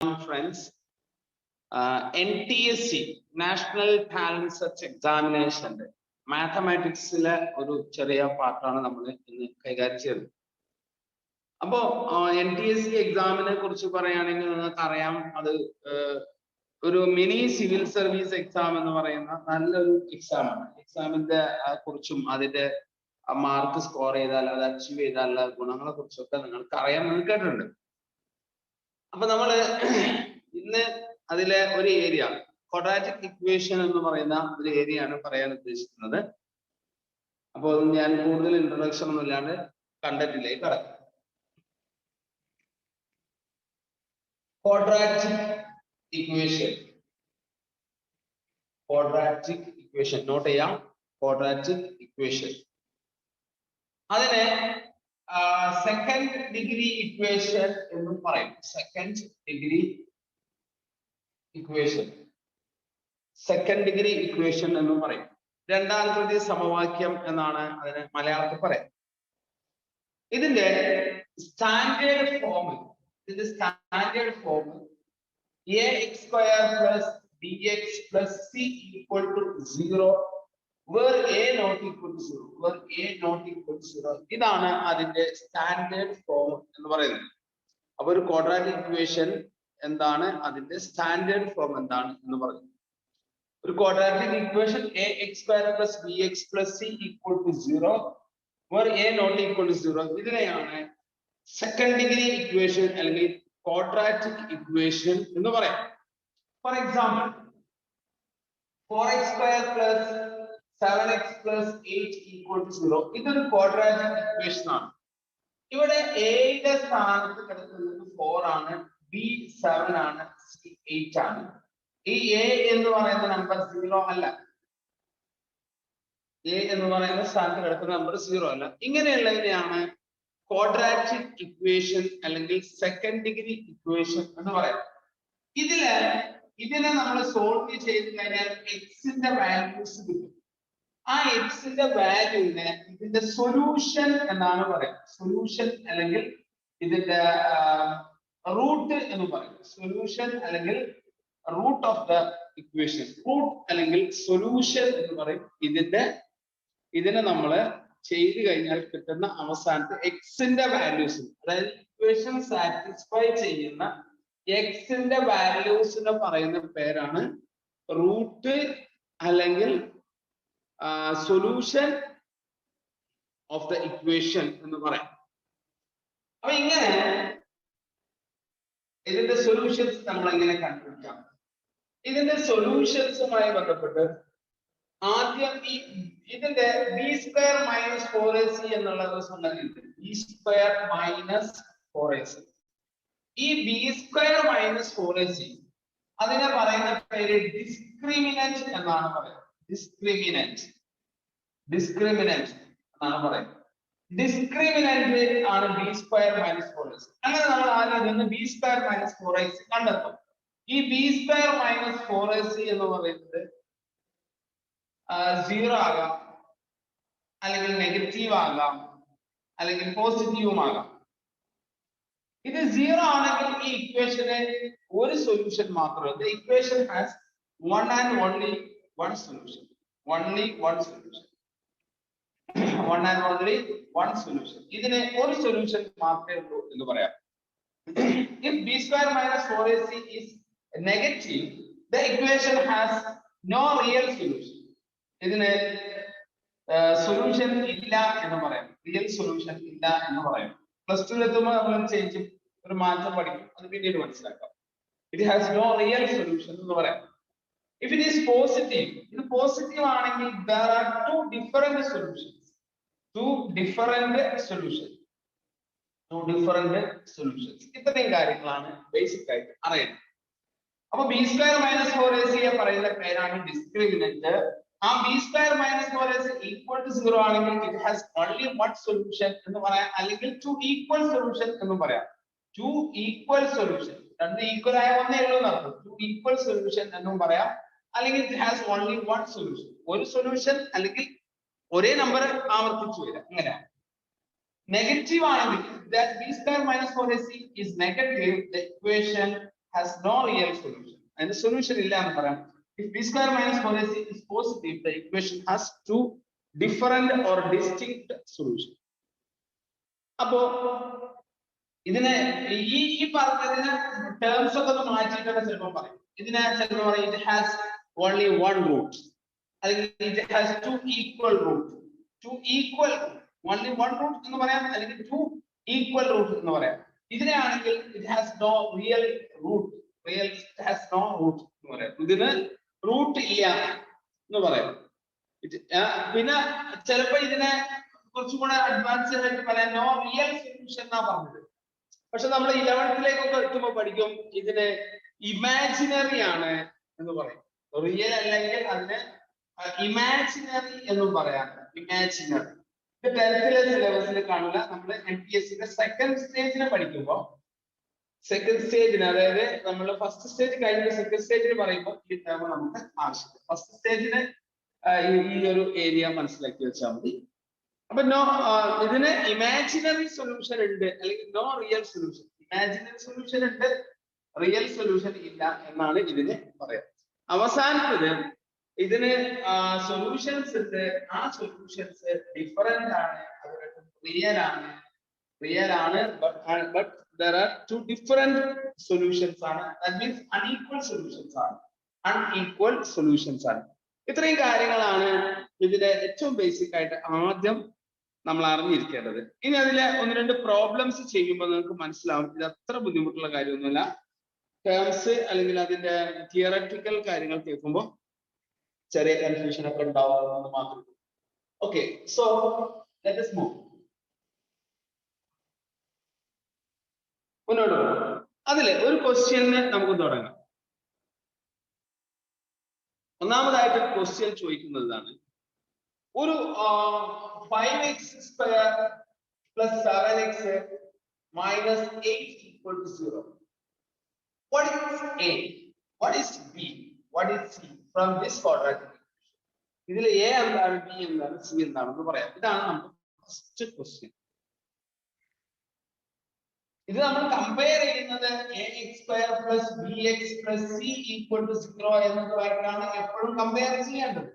friends, NTSC National Talent Search Examination മാത്തമാറ്റിക്സിലെ ഒരു ചെറിയ പാർട്ടാണ് നമ്മൾ ഇന്ന് കൈകാര്യം ചെയ്യുന്നത്. അപ്പോ NTSC എക്സാമിനെ കുറിച്ച് പറയുകയാണെങ്കിൽ നിങ്ങൾക്ക് അറിയാം, അത് ഒരു മിനി സിവിൽ സർവീസ് എക്സാം എന്ന് പറയുന്ന നല്ലൊരു എക്സാമാണ്. എക്സാമിന്റെ കുറിച്ചും അതിന്റെ മാർക്ക് സ്കോർ ചെയ്താൽ അത് അച്ചീവ് ചെയ്താലുള്ള ഗുണങ്ങളെ കുറിച്ചൊക്കെ നിങ്ങൾക്ക് അറിയാൻ വേണ്ടി കേട്ടിട്ടുണ്ട്. അപ്പൊ നമ്മള് ഇന്ന് അതിലെ ഒരു ഏരിയ ക്വാഡ്രാറ്റിക് ഇക്വേഷൻ എന്ന് പറയുന്ന ഒരു ഏരിയ ആണ് പറയാൻ ഉദ്ദേശിക്കുന്നത്. അപ്പോൾ ഞാൻ കൂടുതൽ ഇൻട്രൊഡക്ഷൻ ഒന്നും ഇല്ലാണ്ട് കണ്ടന്റിലേക്ക് കടക്കാം. ക്വാഡ്രാറ്റിക് ഇക്വേഷൻ നോട്ട് ചെയ്യാം. ക്വാഡ്രാറ്റിക് ഇക്വേഷൻ അതിനെ സെക്കൻഡ് ഡിഗ്രി ഇക്വേഷൻ എന്ന് പറയും. സെക്കൻഡ് ഡിഗ്രി ഇക്വേഷൻ എന്ന് പറയും. രണ്ടാകൃതി സമവാക്യം എന്നാണ് അതിന് മലയാളത്തിൽ പറയാം. ഇതിന്റെ standard form ax² + bx + c = 0 where a not equal to 0. ഇതാണ് അതിന്റെ സ്റ്റാൻഡേർഡ് ഫോം എന്ന് പറയുന്നത്. അപ്പൊ ഒരു ക്വാഡ്രാറ്റിക് ഇക്വേഷൻ എന്താണ്, അതിന്റെ സ്റ്റാൻഡേർഡ് ഫോം എന്താണ് എന്ന് പറയുന്നത്. ഒരു quadratic equation ax² + bx + c = 0 where a not equal to 0 ഇതിനെയാണ് സെക്കൻഡ് ഡിഗ്രി ഇക്വേഷൻ അല്ലെങ്കിൽ ക്വാഡ്രാറ്റിക് ഇക്വേഷൻ എന്ന് പറയാം. ഫോർ എക്സാമ്പിൾ 4x² + 7x + 8 = 0 ഇതൊരു ക്വാഡ്രാറ്റിക് ഇക്വേഷൻ ആണ്. ഇവിടെ a യുടെ സ്ഥാനത്ത് കിടക്കുന്നത് 4 ആണ്, b 7 ആണ്, c 8 ആണ്. ഈ a എന്ന് പറയുന്ന നമ്പർ 0 അല്ല. a എന്ന് പറയുന്ന സ്ഥാനത്ത് കിടക്കുന്ന നമ്പർ 0 അല്ല. ഇങ്ങനെയുള്ളതിനെയാണ് ക്വാഡ്രാറ്റിക് ഇക്വേഷൻ അല്ലെങ്കിൽ സെക്കൻഡ് ഡിഗ്രി ഇക്വേഷൻ എന്ന് പറയുന്നത്. ഇതിനെ നമ്മൾ സോൾവ് ചെയ്ത് കഴിഞ്ഞാൽ എക്സിന്റെ വാല്യൂസ് കിട്ടും. ആ എക്സിന്റെ വാല്യൂവിനെ ഇതിന്റെ സൊല്യൂഷൻ എന്നാണ് പറയുന്നത്. സൊല്യൂഷൻ അല്ലെങ്കിൽ ഇതിന്റെ റൂട്ട് എന്ന് പറയും. സൊല്യൂഷൻ അല്ലെങ്കിൽ root of the equation, root അല്ലെങ്കിൽ സൊല്യൂഷൻ എന്ന് പറയും. ഇതിനെ നമ്മൾ ചെയ്ത് കഴിഞ്ഞാൽ കിട്ടുന്ന അവസാനത്തെ എക്സിന്റെ വാല്യൂസ്, അതായത് ഇക്വേഷൻ സാറ്റിസ്ഫൈ ചെയ്യുന്ന എക്സിന്റെ വാല്യൂസിനെ പറയുന്ന പേരാണ് റൂട്ട് അല്ലെങ്കിൽ സൊല്യൂഷൻ ഓഫ് ദ ഇക്വേഷൻ എന്ന് പറയാം. അപ്പൊ ഇങ്ങനെ ഇതിന്റെ സൊല്യൂഷൻസ് നമ്മൾ എങ്ങനെ കണ്ടുപിടിക്കാം? ഇതിന്റെ സൊല്യൂഷൻസുമായി ബന്ധപ്പെട്ട് ആദ്യം ഇതിന്റെ b² - 4ac എന്നുള്ള ഒരു സംഗതിയുണ്ട്. b² - 4ac. ഈ b² - 4ac അതിനെ പറയുന്ന പേര് ഡിസ്ക്രിമിനന്റ് എന്നാണ് പറയുന്നത്. ഡിസ്ക്രിമിനന്റ് എന്നാണ് പറയുന്നത്. ഡിസ്ക്രിമിനന്റ് ആണ് b² - 4ac. അങ്ങനെ നമ്മൾ ആദ്യം നിന്ന് b² - 4ac കണ്ടെത്തും. ഈ b² - 4ac എന്ന് പറയുന്നത് 0 ആകാം, അല്ലെങ്കിൽ നെഗറ്റീവ് ആകാം, അല്ലെങ്കിൽ പോസിറ്റീവും ആകാം. ഇത് 0 ആണെങ്കിൽ ഈ ഇക്വേഷന് ഒരു സൊല്യൂഷൻ മാത്രമേ. The equation has one and only one solution. ഇതിന് ഒരു സൊല്യൂഷൻ മാത്രമേ ഉള്ളൂ എന്ന് പറയാം. If b² - 4ac is negative, the equation has no real solution. ഇതിന് സൊല്യൂഷൻ ഇല്ല എന്ന് പറയാം. റിയൽ സൊല്യൂഷൻ ഇല്ല എന്ന് പറയാം. പ്ലസ് 2 എത്തുമ്പോൾ നമ്മൾ ഒരു മാറ്റം പഠിക്കും, അത് പിന്നീട് മനസ്സിലാക്കാം. It has no real solution എന്ന് പറയാം. ഇഫ് ഇറ്റ് ഈസ് പോസിറ്റീവ്, ഇത് പോസിറ്റീവ് ആണെങ്കിൽ there are two different solutions. ഇത്രയും കാര്യങ്ങളാണ് ബേസിക് ആയിട്ട് അറിയുന്നത്. അപ്പൊ b² - 4ac പറയുന്ന പേരാണ് ഡിസ്ക്രിമിനന്റ്. ആ b² - 4ac = 0 ആണെങ്കിൽ it has only one solution എന്ന് പറയാം, അല്ലെങ്കിൽ two equal solution എന്ന് പറയാം. two equal solution, രണ്ട് ഈക്വൽ ആയ ഒന്നേ ഉള്ളൂ എന്നർത്ഥം. two equal solution എന്നും പറയാം, അല്ലെങ്കിൽ it has only one solution, ഒരു സൊല്യൂഷൻ അല്ലെങ്കിൽ ഒരേ നമ്പർ ആവർത്തിച്ചു വരാം. അങ്ങനെയാണ്. നെഗറ്റീവ് ആണെങ്കിൽ that b² - 4ac is negative, the equation has no real solution. And the solution illa ennu parayam. If b square minus 4ac is positive, the equation has two different or distinct solutions. അപ്പോ ഇതിനെ ഈ പറഞ്ഞതിന് terms ഒക്കെ ഒന്ന് മാറ്റിയിട്ടൊക്കെ ചിലപ്പോൾ പറയും. ഇതിനെ ചിലപ്പോൾ പറയും it has only one root, അല്ലെങ്കിൽ it has two equal root, only one root എന്ന് പറയാം, അല്ലെങ്കിൽ two equal root എന്ന് പറയാം. ഇതിനെയാണെങ്കിൽ it has no real root, it has no root എന്ന് പറയാം. ഇതിന് റൂട്ട് ഇല്ല എന്ന് പറയാം. പിന്നെ ചിലപ്പോൾ ഇതിനെ കുറച്ചുകൂടെ അഡ്വാൻസ്ഡ് ആയിട്ട് പറയാം നോ റിയൽ സൊല്യൂഷൻ എന്നാ പറഞ്ഞത്. പക്ഷെ നമ്മൾ 11th എത്തുമ്പോൾ പഠിക്കും ഇതിന് ഇമാജിനറി ആണ് എന്ന് പറയും. റിയൽ അല്ലെങ്കിൽ അതിന് ഇമാജിനറി എന്നും പറയാം. ഇമാജിനറി ഇത് 10th സിലബസിൽ കാണില്ല. നമ്മൾ NPSCയുടെ സെക്കൻഡ് സ്റ്റേജിനെ പഠിക്കുമ്പോൾ സെക്കൻഡ് സ്റ്റേജിന്, അതായത് നമ്മൾ ഫസ്റ്റ് സ്റ്റേജ് കഴിഞ്ഞിട്ട് സെക്കൻഡ് സ്റ്റേജിന് പറയുമ്പോൾ ഈ ടേം നമുക്ക് ആവശ്യമില്ല. ഫസ്റ്റ് സ്റ്റേജിന് ഈ ഒരു ഏരിയ മനസ്സിലാക്കി വെച്ചാൽ മതി. അപ്പൊ ഇതിന് ഇമാജിനറി സൊല്യൂഷൻ ഉണ്ട്, അല്ലെങ്കിൽ no real solution. Imaginary solution ഉണ്ട്, റിയൽ സൊല്യൂഷൻ ഇല്ല എന്നാണ് ഇതിന് പറയാം. അവസാനത്തത് ഇതിന് സൊല്യൂഷൻസ് ഉണ്ട്, ആ സൊല്യൂഷൻസ് ഡിഫറെന്റ് ആണ്, റിയൽ ആണ് but there are two different solutions ആണ്. That means unequal solutions ആണ്. ഇത്രയും കാര്യങ്ങളാണ് ഇതിന്റെ ഏറ്റവും ബേസിക് ആയിട്ട് ആദ്യം നമ്മൾ അറിഞ്ഞിരിക്കേണ്ടത്. ഇനി അതിലെ ഒന്ന് രണ്ട് പ്രോബ്ലംസ് ചെയ്യുമ്പോൾ നിങ്ങൾക്ക് മനസ്സിലാവും ഇത് അത്ര ബുദ്ധിമുട്ടുള്ള കാര്യമൊന്നുമില്ല. ടേംസ് അല്ലെങ്കിൽ അതിന്റെ തിയററ്റിക്കൽ കാര്യങ്ങൾ കേൾക്കുമ്പോൾ ചെറിയ കൺഫ്യൂഷൻ ഒക്കെ ഉണ്ടാവുന്നത് മാത്രമേ. Okay, so let us move. മുന്നോട്ട് പോകാം. അതില് ഒരു ക്വസ്റ്റ്യന് നമുക്ക് തുടങ്ങാം. ഒന്നാമതായിട്ട് ക്വസ്റ്റ്യൻ ചോദിക്കുന്നതാണ് ഒരു 5x square plus 7x minus 8 equal to 0. What is A? What is B? What is C from this quadratic equation? ഇതിൽ A എന്താണ്, B എന്താണ്, C എന്താണെന്ന് പറയാം. ഇതാണ് നമ്മുടെ ഫസ്റ്റ് ക്വസ്റ്റ്യൻ. ഇത് നമ്മൾ കമ്പയർ ചെയ്യുന്നത് ax² plus bx plus c equal to 0 എന്നതുമായിട്ടാണ് എപ്പോഴും കമ്പയർ ചെയ്യേണ്ടത്.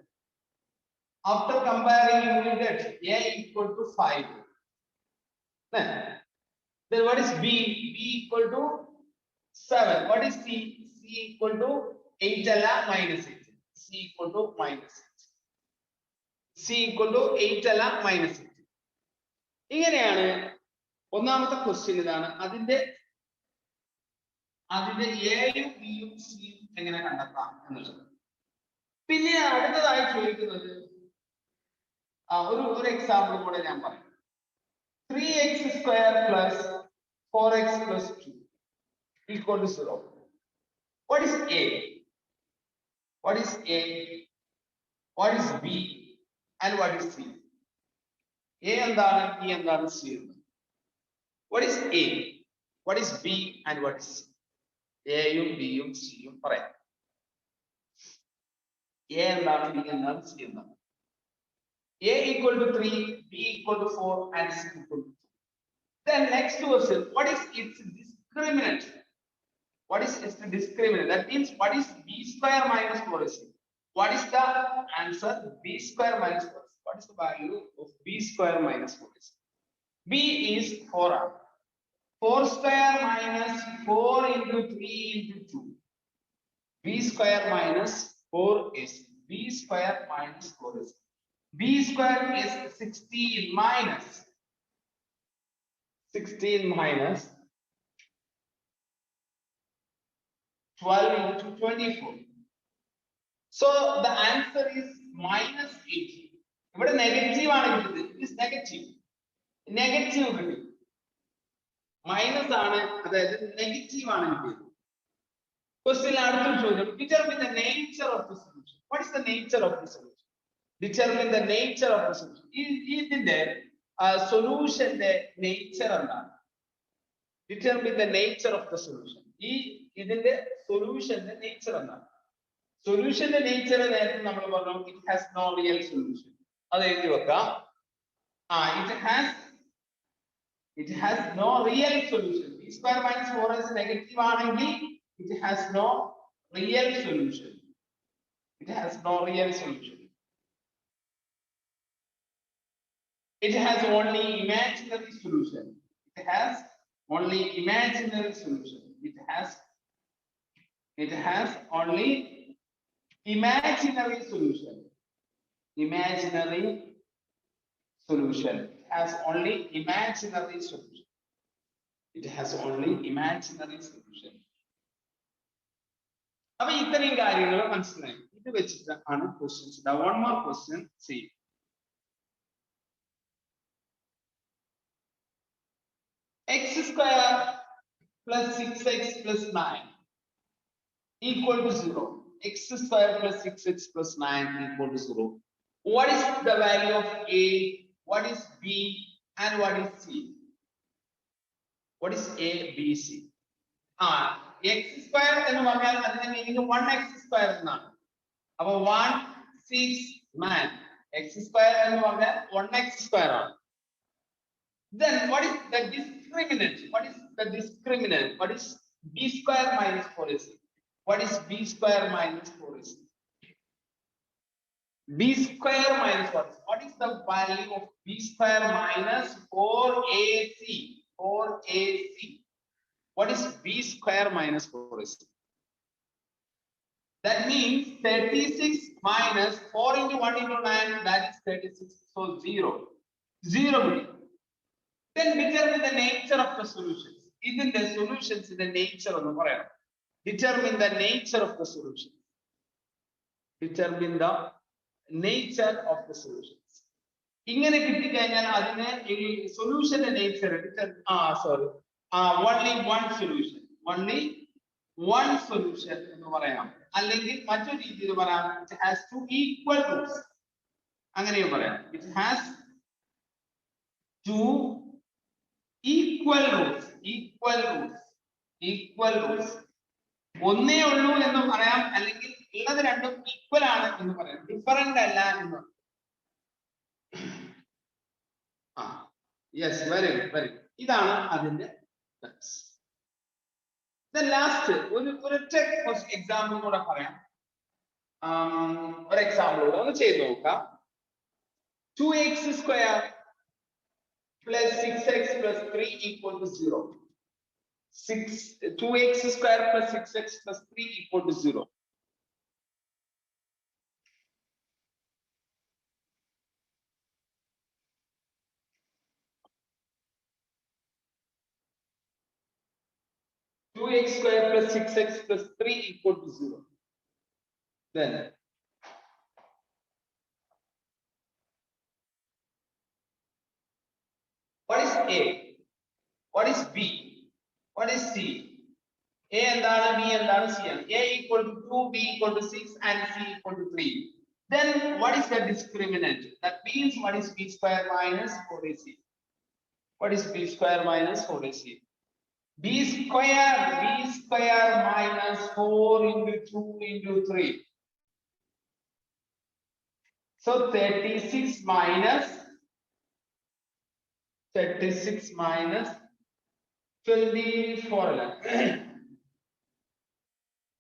After comparing you will get a equal to 5. Then what is b? B equal to 7. What is c? C equal to 8 അല്ല minus 8. C equal to minus 8. C equal to 8 അല്ല minus 8. ഇങ്ങനെയാണ് ഒന്നാമത്തെ question. ഇതാണ് അതിന്റെ എയും ബിയും സിയും എങ്ങനെ കണ്ടെത്താം എന്നുള്ളത്. പിന്നെ അടുത്തതായി ചോദിക്കുന്നത് ഒരു എക്സാമ്പിൾ കൂടെ ഞാൻ പറയും. 3x² plus 4x plus 2 equal to 0. What is A? What is A? What is B? And what is C? A എന്താണ്, B എന്താണ്, C എന്താണ്? What is A? What is B? And what is C? A യും B യും C യും പറയാം. A എന്താണ്, B എന്താണ്, C എന്താണ്? A equal to 3, B equal to 4, and C equal to 2. Then next question, what is its discriminant? What is its discriminant? That means what is b² minus 4ac? What is the answer? b² minus 4ac. What is the value of b² minus 4ac? B is 4. 4² minus 4 into 3 into 2. b² minus 4ac. b² minus 4ac. b² is 16 minus 12 into 24. So the answer is minus 18. ഇവിടെ negative ആണ് കിട്ടിയത്. It is negative. Negative കിട്ടി. Minus ആണ്, അതായത് negative ആണ് കിട്ടിയത്. Question അടുത്തൊരു ചോദ്യം. Determine the nature of the solution. What is the nature of the solution? Determine the nature of the solution. ഇതിന്റെ സൊല്യൂഷന്റെ നേച്ചർ എന്താണ്? Determine the nature of the solution. ഇതിന്റെ സൊല്യൂഷന്റെ നേച്ചർ എന്താണ്? സൊല്യൂഷന്റെ നേച്ചർ നേരത്തെ നമ്മൾ പറഞ്ഞു it has no real solution. അത് എഴുതി വെക്കാം. it has no real solution. b² minus 4ac negative ആണെങ്കിൽ it has no real solution. It has no real solution. It has only imaginary solution. It has only imaginary solution. It has only imaginary solution. Imaginary solution. It has only imaginary solution. It has only imaginary solution. അപ്പൊ ഇത്രയും കാര്യങ്ങൾ മനസ്സിലായി. ഇത് വെച്ചിട്ട് ആണ് questions. One more question. See. X square plus 6x plus 9 equal to 0. X square plus 6x plus 9 equal to 0. What is the value of A? What is B? And what is C? What is A, B, C? X square എന്ന് പറഞ്ഞാൽ അതിന്റെ meaning 1x square എന്നാണ്. അപ്പോൾ 1 6 9 x square എന്ന് പറഞ്ഞാൽ 1x square ആണ്. Then what is the discriminant? What is the discriminant? What is B square minus 4AC? What is B square minus 4AC? B square minus 4. What is the value of B square minus 4AC? 4AC. What is B square minus 4AC? That means 36 minus 4 into 1 into 9, that is 36. So 0. 0. Then determine the nature of the solutions. Isn't the solutions in the nature of the parameter? Determine the nature of the solution. Determine the nature of the solutions. ഇങ്ങനെ കിട്ടിക്കഴിഞ്ഞാൽ അതിനെ സൊല്യൂഷന്റെ nature only one solution. Only one solution എന്ന് പറയാം. അല്ലെങ്കിൽ മറ്റൊരു രീതിയിൽ പറയാം, it has two equal roots. അങ്ങനെയും പറയാം. It has two equal roots. ഒന്നേ ഉള്ളൂ എന്ന് പറയാം, അല്ലെങ്കിൽ ഉള്ളത് രണ്ടും ഈക്വൽ ആണ് എന്ന് പറയാം, ഡിഫറന്റ് അല്ല എന്ന്. Yes, very good, very good. ഇതാണ് അതിന്റെ ലാസ്റ്റ് ഒരൊറ്റ എക്സാമ്പിൾ കൂടെ പറയാം. ഒരു എക്സാമ്പിൾ കൂടെ ഒന്ന് ചെയ്ത് നോക്കാം. 2x square plus 6x plus 3 equal to 0. 2x square plus 6x plus 3 equal to 0. x square plus 6x plus 3 equal to 0. Then what is A? What is B? What is C? A എന്താണ്, B എന്താണ്, C ആണ്. A equal to 2, B equal to 6 and C equal to 3. Then what is the discriminant? That means what is B square minus 4AC? What is B square minus 4AC? B square minus 4 into 2 into 3. So 36 minus 24.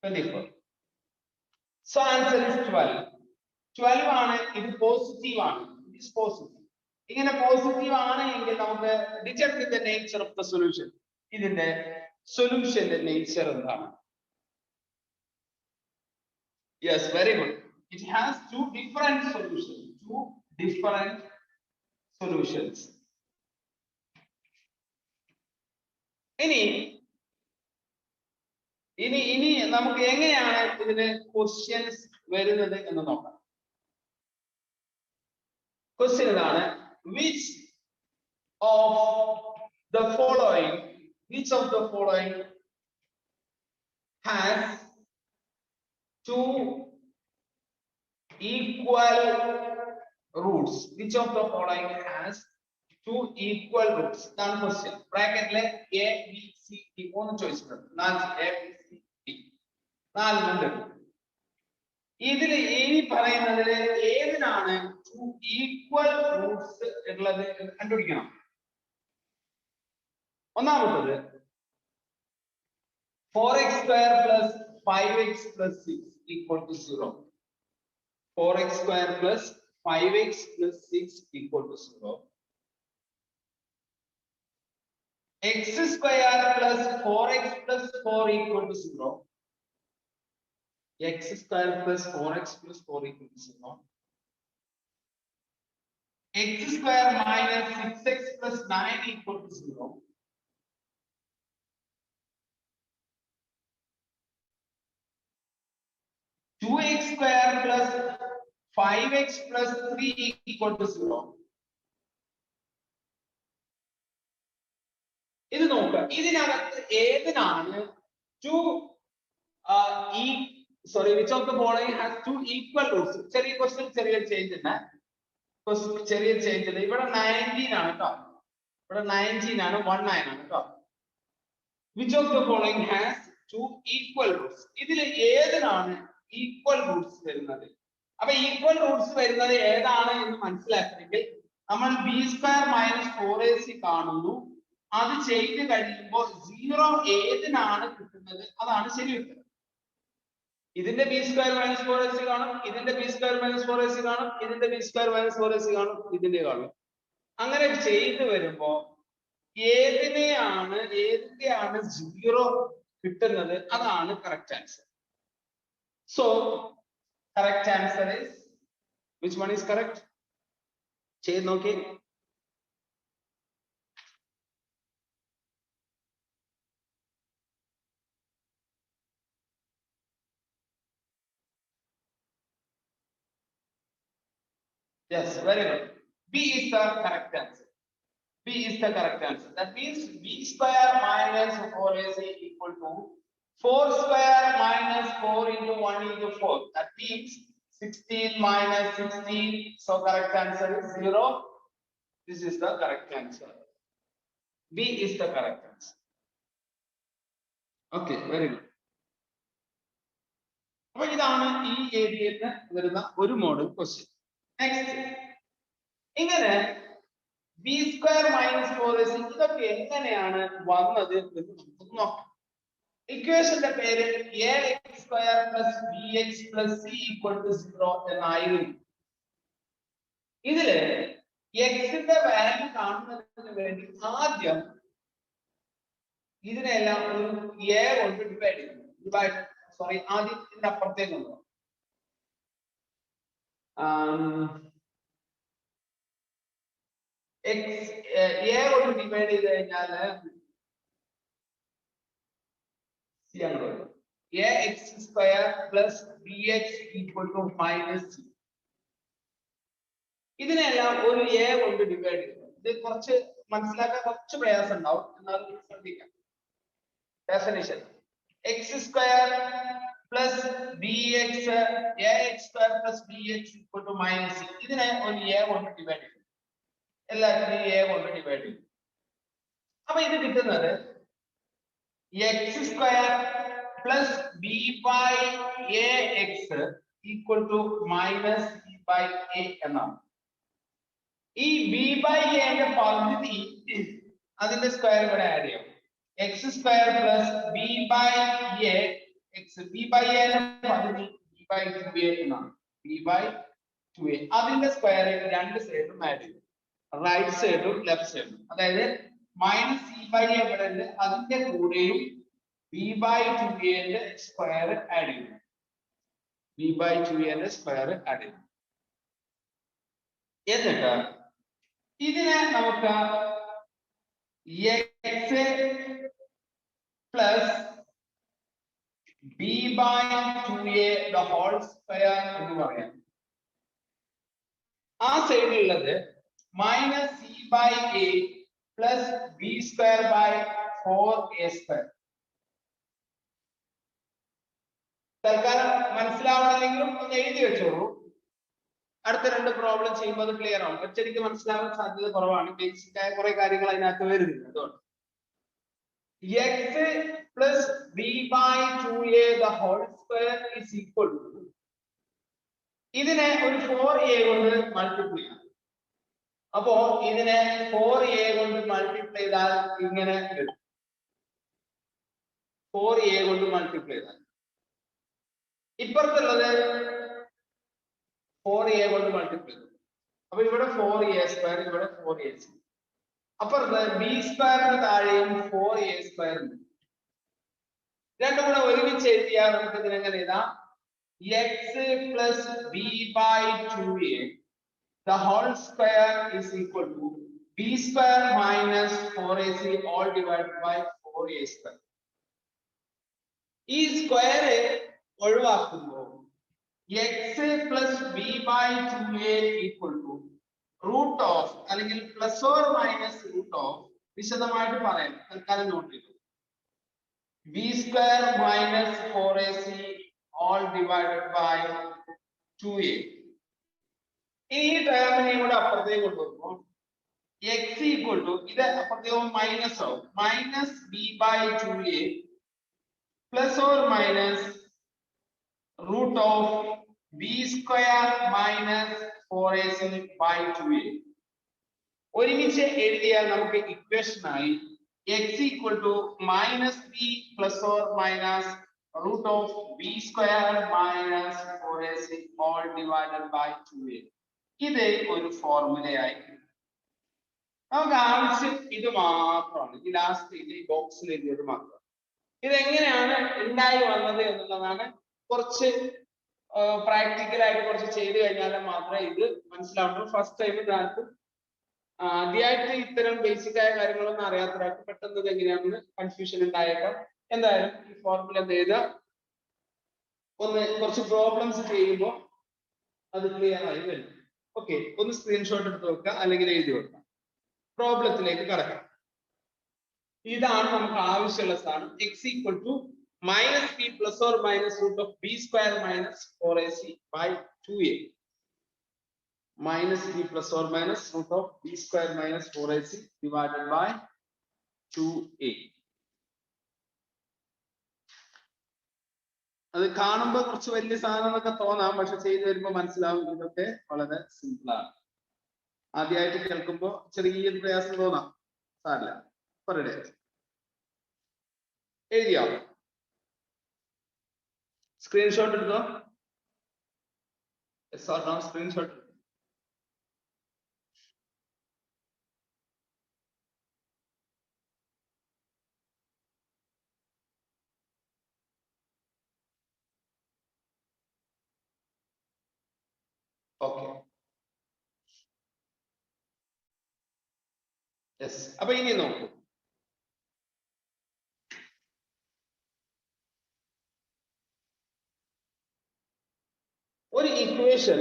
24. So answer is 12. 12 ആണ്. ഇത് positive ആണ്. It is positive. ഇങ്ങനെ positive ആണ് എങ്കിൽ നമുക്ക് determine the nature of the solution. ഇതിന്റെ സൊല്യൂഷന്റെ nature എന്താണ്? Yes, very good. It has two different solutions. ഇനി നമുക്ക് എങ്ങനെയാണ് ഇതിന് ക്വസ്റ്റ്യൻസ് വരുന്നത് എന്ന് നോക്കാം. ക്വസ്റ്റ്യൻ ഇതാണ്: which of the following has two equal roots? Which of the following has two equal roots? That's the question. Bracket le A, B, C, D. One choice. A, B, C, D. നാലുണ്ട്. ഇതിൽ ഇനി പറയുന്നതിൽ ഏതിനാണ് two equal roots ഉള്ളത് കണ്ടുപിടിക്കണം. ഒന്നാമത്തത് 4x square plus 5x plus 6 equal to 0. 4x square plus 5x plus 6 equal to 0. X square plus 4x plus 4 equal to 0. X square plus 4x plus 4 equal to 0. X square minus 6x plus 9 equal to 0. Two x square plus 5x plus 3 equal to 0. ഇത് നോക്കുക, ഇതിനകത്ത് ഏതിനാണ് which of the following has two equal roots? ചെറിയ question, ചെറിയ change ഉണ്ട്, ചെറിയ change ഉണ്ട്. ഇവിടെ 19 ആണ് കേട്ടോ, ഇവിടെ 19 ആണ്, 19 ആണ് കേട്ടോ. Which of the following has two equal roots? ഇതിൽ ഏതിനാണ് ഈക്വൽ റൂട്ട്സ് വരുന്നത്? അപ്പൊ ഈക്വൽ റൂട്ട്സ് വരുന്നത് ഏതാണ് എന്ന് മനസ്സിലാക്കണമെങ്കിൽ നമ്മൾ b സ്ക്വയർ മൈനസ് 4ac കാണുന്നു. അത് ചെയ്ത് കഴിയുമ്പോൾ 0 ഏതിനാണ് കിട്ടുന്നത് അതാണ് ശരി ഉത്തരം. ഇതിന്റെ b സ്ക്വയർ മൈനസ് 4ac കാണും, ഇതിന്റെ b സ്ക്വയർ മൈനസ് 4ac കാണും, ഇതിന്റെ b സ്ക്വയർ മൈനസ് 4ac കാണും, ഇതിന്റെ കാണും. അങ്ങനെ ചെയ്ത് വരുമ്പോ ഏതിനെയാണ് 0 കിട്ടുന്നത് അതാണ് correct answer. So correct answer is, which one is correct? Change okay. Yes, very good. B is the correct answer. B is the correct answer. That means b square minus 4ac equal to 4 square minus 4 into 1 into 4. That means 16 minus 16. So correct answer is 0. This is the correct answer. B is the correct answer. Okay, very good. അപ്പോൾ ഇതാണ് ഈ ഏരിയയിൽ വരുന്ന ഒരു model question. Next, ഇങ്ങനെ b square minus 4ac ഇതൊക്കെ എങ്ങനെയാണ് വന്നത് എന്ന് നമുക്ക് നോക്കാം. ഇക്വേഷന്റെ പേര് ax square plus bx plus c equal to 0 എന്നായിരുന്നു. ഇതില് x ന്റെ വാല്യൂ കാണുന്നതിന് വേണ്ടി ആദ്യം ഇതിനെല്ലാം ഒരു a കൊണ്ട് ഡിവൈഡ് ചെയ്തു. ആദ്യം ഇതിന്റെ അപ്പുറത്തേക്ക് കൊണ്ടുപോകാം. a കൊണ്ട് ഡിവൈഡ് ചെയ്ത് കഴിഞ്ഞാൽ ax square plus bx equal to minus c. ഇതിനെല്ലാം ഒരു a കൊണ്ട് ഡിവൈഡ് ചെയ്യും. ഇത് കുറച്ച് മനസ്സിലാക്കാൻ കുറച്ച് പ്രയാസം ഉണ്ടാവും, എന്നാൽ ശ്രദ്ധിക്കാം. Definition x square plus bx, ax square plus bx equal to minus c. ഇതിനെ ഒരു a കൊണ്ട് ഡിവൈഡ് ചെയ്യും, എല്ലാത്തിനും a കൊണ്ട് ഡിവൈഡ് ചെയ്യും. അപ്പൊ ഇത് കിട്ടുന്നത് x square plus b by ax equal to minus c by a എന്നാണ്. ഈ b by a ന്റെ പകുതി അതിന്റെ സ്ക്വയർ ഇവിടെ ആഡ് ചെയ്യാം. x square plus b by a, b by a ന്റെ പകുതി b by 2a എന്നാണ്. b by 2a അതിന്റെ സ്ക്വയർ രണ്ട് സൈഡും ആഡ് ചെയ്യും, റൈറ്റ് സൈഡും ലെഫ്റ്റ് സൈഡും. അതായത് മൈനസ് c by a ഇവിടെ ഉണ്ട്, അതിന്റെ കൂടെയും b by 2a ന്റെ സ്ക്വയർ ആഡ് ചെയ്യും. b by 2a ന്റെ സ്ക്വയർ ആഡ് ചെയ്യും. എന്നിട്ട് ഇതിനെ നമുക്ക് x plus b by 2a the whole square എന്ന് പറയാം. ആ സൈഡിലുള്ളത് minus c by a plus b square by 4a square. തൽക്കാലം മനസ്സിലാവണമെങ്കിലും ഒന്ന് എഴുതി വെച്ചോളൂ. അടുത്ത രണ്ട് പ്രോബ്ലം ചെയ്യുമ്പോൾ അത് ക്ലിയർ ആവും. ഒറ്റയ്ക്ക് മനസ്സിലാവാൻ സാധ്യത കുറവാണ്, ബേസിക് ആയ കുറെ കാര്യങ്ങൾ അതിനകത്ത് വരുന്നുണ്ട്. അതുകൊണ്ട് x plus b by 2a the whole square is equal to, ഇതിനെ ഒരു 4a കൊണ്ട് മൾട്ടിപ്ലൈ ചെയ്യാം. അപ്പോ ഇതിനെ 4a കൊണ്ട് മൾട്ടിപ്ലൈ ചെയ്താൽ ഇങ്ങനെ കിട്ടും. 4a കൊണ്ട് മൾട്ടിപ്ലൈ ചെയ്താൽ ഇപ്പുറത്തുള്ളത് 4a കൊണ്ട് മൾട്ടിപ്ലൈ ചെയ്തു. അപ്പൊ ഇവിടെ 4a², ഇവിടെ 4ac. അപ്പുറത്ത് b² താഴെയും 4a² ഉണ്ട്. രണ്ടും കൂടെ ഒരുമിച്ച് എഴുതിയാൽ നമുക്ക് ഇതിനെങ്ങനെ എഴുതാം? x plus b by 2a the whole square is equal to b² minus 4ac all divided by 4a². ഈ square ഒഴിവാക്കുമ്പോൾ x plus b by 2a equal to root of അല്ലെങ്കിൽ plus or minus root of വിശദമായിട്ട് പറയാം, തൽക്കാലം not ചെയ്തു. b² minus 4ac all divided by 2a. ഈ ടേമിനെയും കൂടെ അപ്പുറത്തേക്ക് കൊണ്ടുവരുമ്പോൾ x equal to ഇത് അപ്പുറത്തേക്ക് മൈനസ് ആവും, minus b by 2a plus or minus root of b² minus 4ac by 2a. ഒരുമിച്ച് എഴുതിയാൽ നമുക്ക് ഇക്വേഷൻ ആയി x equal to minus b plus or minus root of b² minus 4ac all divided by 2a. ഇത് ഒരു ഫോർമുലയായി നമുക്ക് ആവശ്യം ഇത് മാത്രമാണ്. ഈ ലാസ്റ്റ് ഇത് ഈ ബോക്സിൽ എഴുതിയത് മാത്രം. ഇതെങ്ങനെയാണ് ഉണ്ടായി വന്നത് എന്നുള്ളതാണ് കുറച്ച് പ്രാക്ടിക്കലായിട്ട് കുറച്ച് ചെയ്തു കഴിഞ്ഞാൽ മാത്രമേ ഇത് മനസ്സിലാവുള്ളൂ. ഫസ്റ്റ് ടൈം ഇതാർക്ക് ആദ്യമായിട്ട് ഇത്തരം ബേസിക് ആയ കാര്യങ്ങളൊന്നും അറിയാത്തവരാൾക്ക് പെട്ടെന്ന് ഇത് എങ്ങനെയാണെന്ന് കൺഫ്യൂഷൻ ഉണ്ടായേക്കാം. എന്തായാലും ഈ ഫോർമുല എന്ത് ചെയ്താൽ ഒന്ന് കുറച്ച് പ്രോബ്ലംസ് ചെയ്യുമ്പോൾ അത് ക്ലിയർ ആയി വരും. ഓക്കെ, ഒന്ന് സ്ക്രീൻഷോട്ട് എടുത്ത് വെക്കുക അല്ലെങ്കിൽ എഴുതി വെക്കുക. പ്രോബ്ലത്തിലേക്ക് കടക്കാം. ഇതാണ് നമുക്ക് ആവശ്യമുള്ള സാധനം. x equal to minus b plus or minus root of b² minus 4ac by 2a. Minus b plus or minus root of b² minus 4ac divided by 2a. അത് കാണുമ്പോൾ കുറച്ച് വലിയ സാധനം എന്നൊക്കെ തോന്നാം, പക്ഷെ ചെയ്തു വരുമ്പോൾ മനസ്സിലാവും ഇതൊക്കെ വളരെ സിമ്പിൾ ആണ്. ആദ്യമായിട്ട് കേൾക്കുമ്പോൾ ചെറിയൊരു പ്രയാസം തോന്നാം, സാരില്ല. പറയട്ടെ, എഴുതിയോ? സ്ക്രീൻഷോട്ട് എടുത്തോ? സ്ക്രീൻഷോട്ട്. Okay, yes. അപ്പൊ ഇനി നോക്കൂ, ഒരു ഇക്വേഷൻ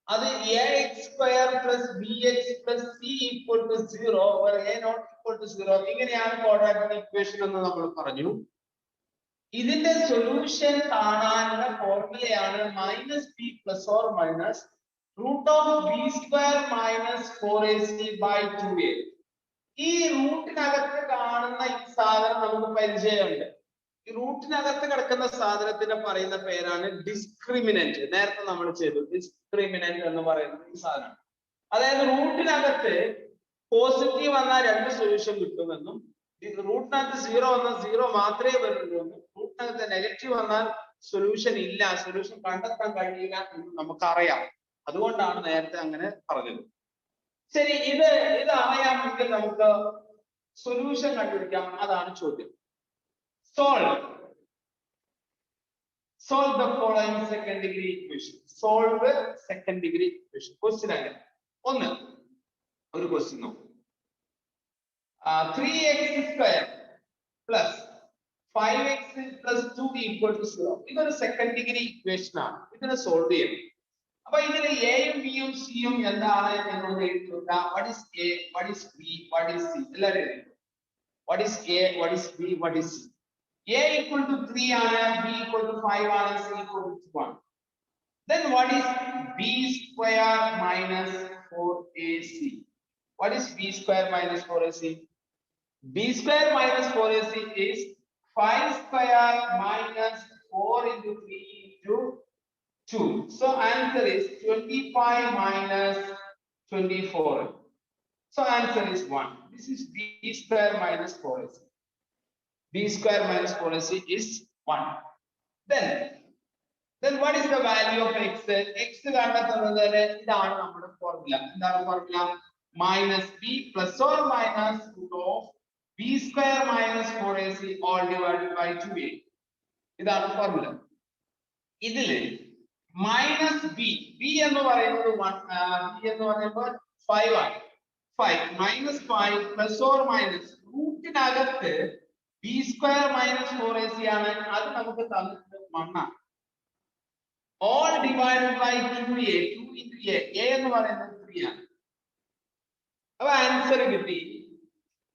അത് ax² plus bx plus c equal to 0 or a not equal to 0 ഇങ്ങനെയാണ് ക്വാഡ്രാറ്റിക് ഇക്വേഷൻ എന്ന് നമ്മൾ പറഞ്ഞു. ഇതിന്റെ സൊല്യൂഷൻ കാണാനുള്ള ഫോർമുലയാണ് minus b plus or minus root of b² minus 4ac by 2a. ഈ റൂട്ടിനകത്ത് കാണുന്ന ഈ സാധനം നമുക്ക് പരിചയമുണ്ട്. ഈ റൂട്ടിനകത്ത് കിടക്കുന്ന സാധനത്തിന് പറയുന്ന പേരാണ് ഡിസ്ക്രിമിനന്റ്. നേരത്തെ നമ്മൾ ചെയ്തു ഡിസ്ക്രിമിനന്റ് എന്ന് പറയുന്നത് ഈ സാധനം. അതായത് റൂട്ടിനകത്ത് പോസിറ്റീവ് വന്നാൽ രണ്ട് സൊല്യൂഷൻ കിട്ടുമെന്നും റൂട്ടിനകത്ത് 0 വന്നാൽ 0 മാത്രമേ വരുള്ളൂ എന്നും റൂട്ടിനകത്ത് നെഗറ്റീവ് വന്നാൽ സൊല്യൂഷൻ ഇല്ല, സൊല്യൂഷൻ കണ്ടെത്താൻ കഴിയില്ല എന്ന് നമുക്കറിയാം. അതുകൊണ്ടാണ് നേരത്തെ അങ്ങനെ പറഞ്ഞത്. ശരി, ഇത് അറിയാമെങ്കിൽ നമുക്ക് സൊല്യൂഷൻ കണ്ടുപിടിക്കാം. അതാണ് ചോദ്യം. Solve the following second degree equation. Solve second degree equation. Question ആണ്. ഒന്ന് ഒരു ക്വസ്റ്റ്യൻ നോക്കൂ. 3x² plus 5x plus 2 equal to 0. ഇതൊരു സെക്കൻഡ് ഡിഗ്രി ഇക്വേഷൻ ആണ്. ഇതിനെ സോൾവ് ചെയ്യണം. അപ്പൊ ഇതിന് എയും ബിയും സിയും എന്താണ് എന്നൊന്ന് എഴുതുക. what is a, what is b, what is c എല്ലാവരും എഴുതുക. what is a, what is b, what is c. a equal to 3 ആണ്, b equal to 5 ആണ്, c equal to 1. then what is b² minus 4ac? what is b² minus 4ac? b² minus 4ac is 5² minus 4 into 3 into 2. So answer is 25 minus 24. So answer is 1. This is b² minus 4ac. b square minus 4ac is 1. Then what is the value of x? X കണ്ടെത്തുന്നതിന് ഇതാണ് നമ്മുടെ formula. എന്താണ് formula? minus b plus or minus root of b square minus 4ac all divided by 2a. ഇതാണ് formula. ഇതില് minus b എന്ന് പറയുന്നത് 1, b എന്ന് പറയുമ്പോൾ 5 ആണ്. 5 minus 5 plus or minus റൂട്ടിനകത്ത് b square minus 4ac ആണ്. അത് നമുക്ക് തന്നിട്ട് 1 ആണ്. all divided by 2a, 2 into a എന്ന് പറയുന്നത് 3 ആണ്. അപ്പൊ ആൻസർ കിട്ടി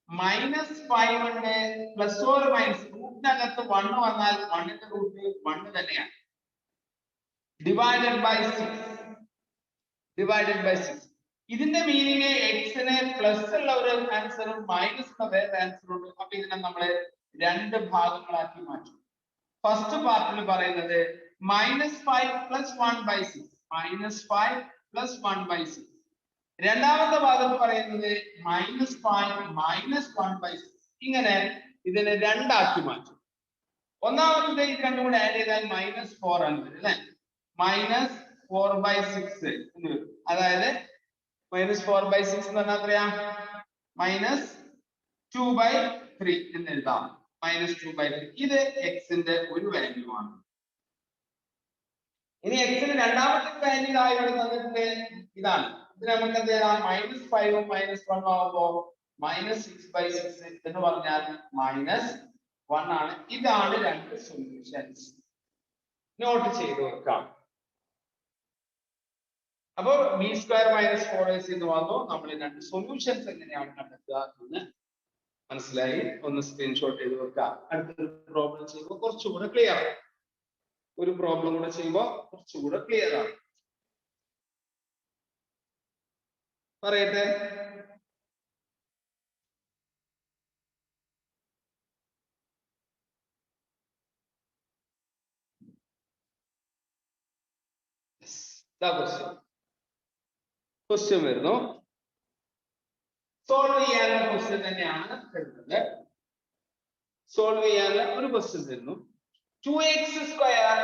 -5 ഉണ്ട് പ്ലസ് ഓർ മൈനസ് റൂട്ടിനകത്ത് 1 വന്നാൽ 1 ന്റെ റൂട്ട് 1 തന്നെയാണ്. Divided by 6. ഇതിന്റെ മീനിങ് x നെ പ്ലസ് ഉള്ള ഒരു ആൻസറും മൈനസ് ഉള്ള വേറെ ആൻസറും ഉണ്ട്. അപ്പൊ ഇതിനെ നമ്മൾ രണ്ട് ഭാഗങ്ങളാക്കി മാറ്റും. ഫസ്റ്റ് പാർട്ടിൽ പറയുന്നത് -5 plus 1/6, -5 plus 1/6. രണ്ടാമത്തെ ഭാഗത്ത് പറയുന്നത് -5 minus 1/6. ഇങ്ങനെ ഇതിനെ രണ്ടാക്കി മാറ്റും. ഒന്നാമത്തെ ഇത് രണ്ടും കൂടെ ആഡ് ചെയ്താൽ -4 ആണ് വരും അല്ലേ? -4/6 എന്ന് വരും. അതായത് -4/6 എന്ന് പറഞ്ഞാൽ എത്രയാ? -2/3 എന്ന് എഴുതാം. -2/3 ഇത് x ന്റെ ഒരു വാല്യൂ ആണ്. ഇനി x ന് രണ്ടാമത്തെ വാല്യൂ ആയി ഇവിടെ തന്നിട്ടുണ്ട് ഇതാണ്. ഇത് നമുക്ക് എന്ത് ചെയ്യാം? -5 ഉം -1 ആവുമ്പോൾ -6/6 എന്ന് പറഞ്ഞാൽ -1 ആണ്. ഇതാണ് രണ്ട് സൊല്യൂഷൻസ്. നോട്ട് ചെയ്തു വെക്കാം. അപ്പൊ b square minus 4ac എന്ന് വന്നു. നമ്മൾ രണ്ട് സൊല്യൂഷൻസ് എങ്ങനെയാണ് കണ്ടെത്തുക എന്ന് മനസ്സിലായി. ഒന്ന് സ്ക്രീൻഷോട്ട് ചെയ്ത് വെക്കാം. അടുത്തൊരു പ്രോബ്ലം ചെയ്യുമ്പോൾ കുറച്ചുകൂടെ ക്ലിയർ ആണ്. ഒരു പ്രോബ്ലം കൂടെ ചെയ്യുമ്പോൾ കുറച്ചുകൂടെ ക്ലിയർ ആണ്. പറയട്ടെ. ക്വസ്റ്റ്യൻ വരുന്നു. സോൾവ് ചെയ്യാനുള്ള ക്വസ്റ്റ്യൻ തന്നെയാണ് വരുന്നത്. സോൾവ് ചെയ്യാനുള്ള ഒരു ക്വസ്റ്റ്യൻ തരുന്നു. 2x square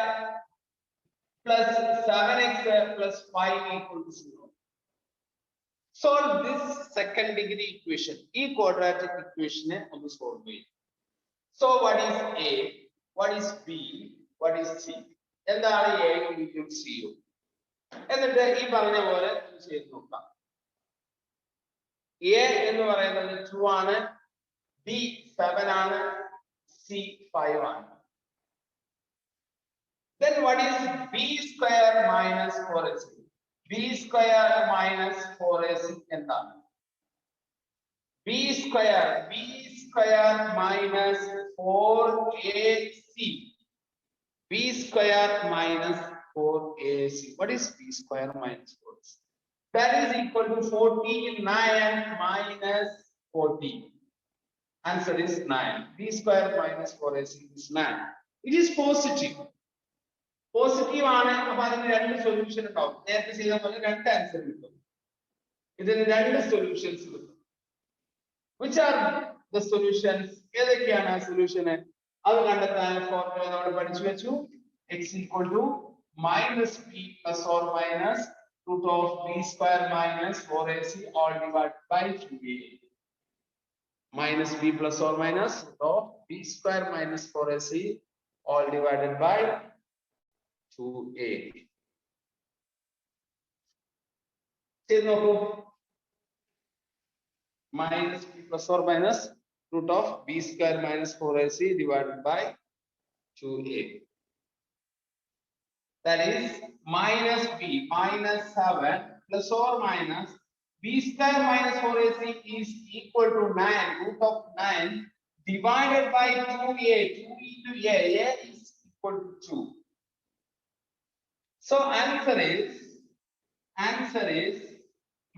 plus 7x plus 5 equal to 0. Solve this second degree equation. ഈ quadratic equation ഒന്ന് solve ചെയ്യും. So what is a? What is b? What is c? എന്താണ് a യും b യും c യും? എന്നിട്ട് ഈ പറഞ്ഞ പോലെ ചെയ്ത് നോക്കാം. a എന്ന് പറയുന്നത് 2 ആണ്, b 7 ആണ്, c 5 ആണ്. Then what is b square minus 4ac? b square minus 4ac എന്താണ്? b square minus 4ac. b square minus 4ac. What is b square minus 4ac? That is equal to 49 minus 14. Answer is 9. b square minus 4ac is 9. It is positive. Positive ആണ്. അപ്പൊ അതിന് രണ്ട് solution ഉണ്ടാവും. നേരത്തെ ചെയ്ത പോലെ രണ്ട് answer കിട്ടും. ഇതിന് രണ്ട് സൊല്യൂഷൻസ് കിട്ടും. which are the solutions? ഏതൊക്കെയാണ് ആ സൊല്യൂഷന്? അത് കണ്ടെത്താൻ ഫോർമുല നമ്മൾ പഠിച്ചു വെച്ചു. x equal to -b plus or minus root of b square minus 4ac all divided by 2a. -b plus or minus root of b square minus 4ac all divided by 2a. ചെയ്ത് നോക്കൂ. -b plus or minus root of b square minus 4ac divided by 2a. That is -b -7 plus or minus b square minus 4ac is equal to 9. Root of 9 divided by 2a. 2 into a is equal to 2. So answer is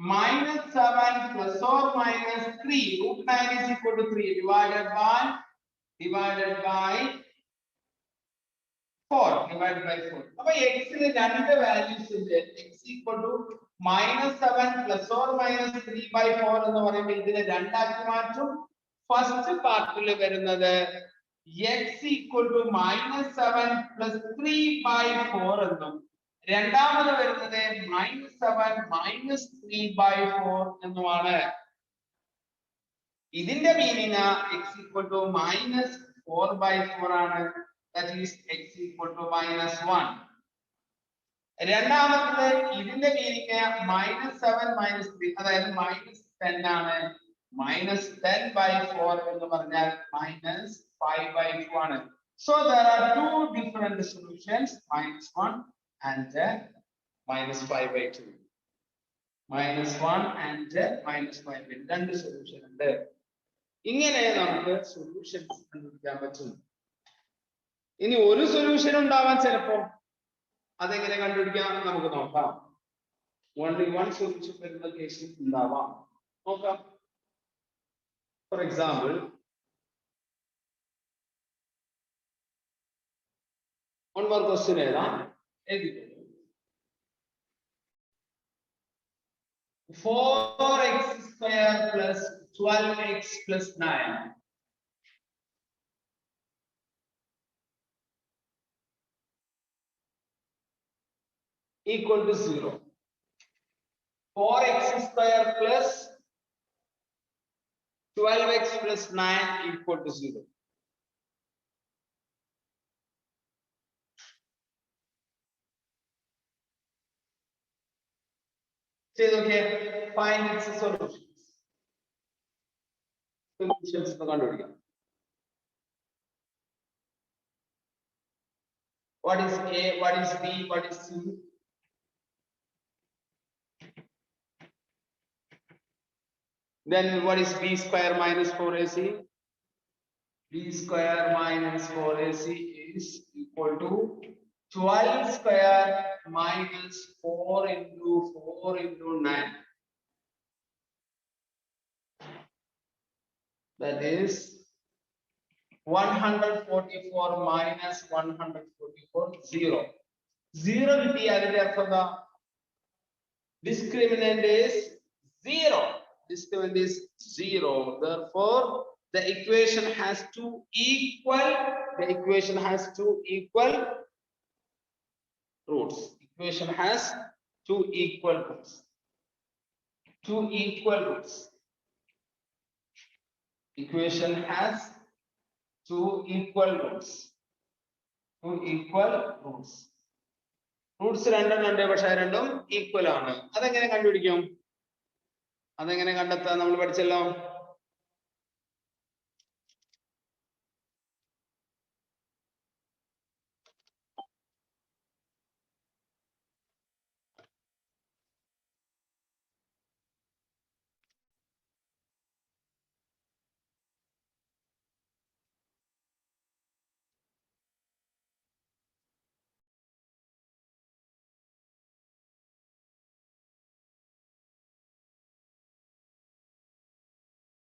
-7 plus or minus 3. Root 9 is equal to 3 divided by 4. അപ്പൊ x ന് രണ്ട് values ഉണ്ട്. x equal to -7 plus or minus 3/4 എന്ന് പറയുമ്പോൾ ഇതിനെ രണ്ടാക്കി മാറ്റും. First പാർട്ടിൽ വരുന്നത് x equal to -7 plus 3/4 എന്നും രണ്ടാമത് വരുന്നത് -7 minus 3/4 എന്നുമാണ്. ഇതിന്റെ മീനിങ് x equal to -4/4 ആണ്. That is x equal to -1. രണ്ടാമത്തെ ഇതിന്റെ മീനിങ് -7 minus 3 അതായത് -10 ആണ്. -10/4 എന്ന് പറഞ്ഞാൽ -5/2 ആണ്. So there are two different solutions, -1 and -5/2. -1 and -5/2 രണ്ട് സൊല്യൂഷൻ ഉണ്ട്. ഇങ്ങനെ നമുക്ക് സൊല്യൂഷൻസ് കണ്ടുപിടിക്കാൻ പറ്റും. ഇനി ഒരു സൊല്യൂഷൻ ഉണ്ടാവാൻ ചിലപ്പോൾ അതെങ്ങനെ കണ്ടുപിടിക്കാം നമുക്ക് നോക്കാം. only one solution വരുന്ന കേസിൽ ഉണ്ടാവാം. നോക്കാം. For example, one more question ഏതാ? 4x square plus 12x plus 9 equal to 0. 4x square plus 12x plus 9 equal to 0. Say okay, find its solutions. Solutions കണ്ടുപിടിക്കാം. What is A, what is B, what is C? Then what is b square minus 4ac? B square minus 4ac is equal to 12 square minus 4 into 4 into 9. That is 144 minus 144, 0. 0 കിട്ടി. അതിന്റെ അർത്ഥം എന്താ? Discriminant is 0. Discriminant is 0. Therefore, the equation has two equal. The equation has two equal roots. Equation has two equal roots. Two equal roots. Equation has two equal roots. Two equal roots. Roots രണ്ടും പക്ഷേ രണ്ടും equal ആണ്. അതെങ്ങനെ കണ്ടുപിടിക്കും? അതെങ്ങനെ കണ്ടെത്താൻ നമ്മൾ പഠിച്ചല്ലോ.